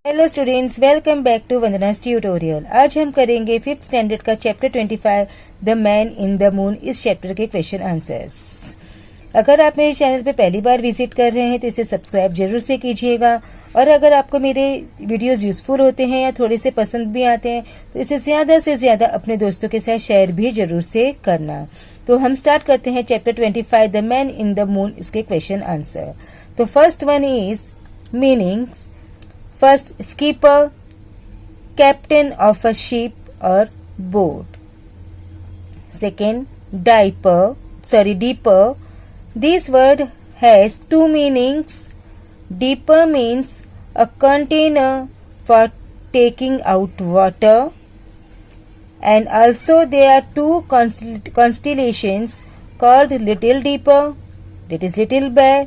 Hello students, welcome back to Vandana's tutorial. आज हम करेंगे 5th स्टैंडर्ड का chapter 25 the man in the moon. इस चैप्टर के क्वेश्चन आंसर्स। अगर आप मेरे चैनल पे पहली बार विजिट कर रहे हैं तो इसे सब्सक्राइब जरूर से कीजिएगा, और अगर आपको मेरे वीडियोस यूजफुल होते हैं या थोड़े से पसंद भी आते हैं तो इसे ज्यादा से ज्यादा अपने दोस्तों के साथ शेयर भी जरूर से करना। तो हम स्टार्ट करते हैं chapter 25 the man in the moon, इसके क्वेश्चन आंसर। तो first one is meanings. First, skipper, captain of a ship or boat. Second, deeper. This word has two meanings. Deeper means a container for taking out water, and also there are two constellations called Little Dipper, that is Little Bear,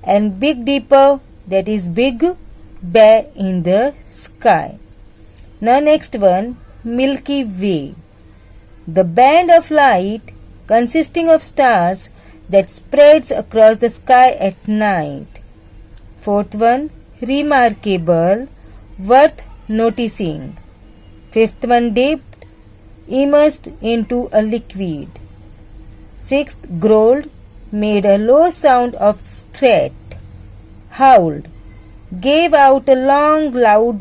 and Big Dipper, that is Big Bear in the sky. Now next one, Milky Way. The band of light consisting of stars that spreads across the sky at night. Fourth one, remarkable, worth noticing. Fifth one, dipped, immersed into a liquid. Sixth, growled, made a low sound of threat. Howled, gave out a long loud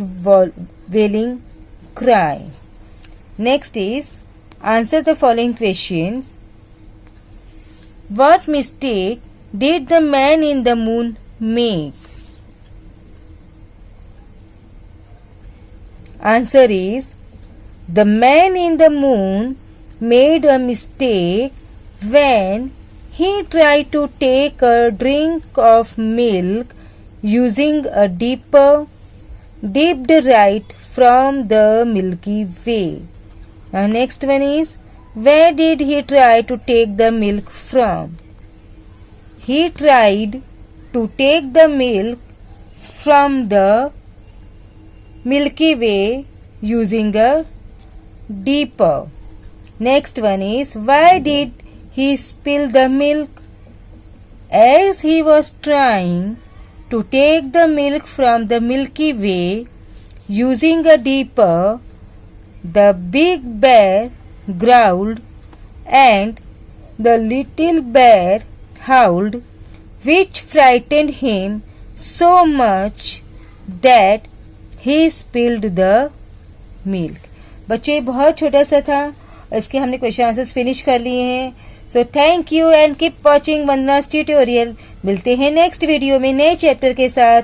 wailing cry. Next is, answer the following questions. What mistake did the man in the moon make? Answer is, the man in the moon made a mistake when he tried to take a drink of milk using a dipper dipped right from the Milky Way. Now next one is, where did he try to take the milk from? He tried to take the milk from the Milky Way using a dipper. Next one is, why did he spill the milk? As he was trying to take the milk from the Milky Way using a dipper, the big bear growled and the little bear howled, which frightened him so much that he spilled the milk. बच्चों, ये बहुत छोटा सा था, इसके हमने question answers finish कर लिए हैं। So thank you and keep watching Vandana's tutorial. मिलते हैं नेक्स्ट वीडियो में नए चैप्टर के साथ।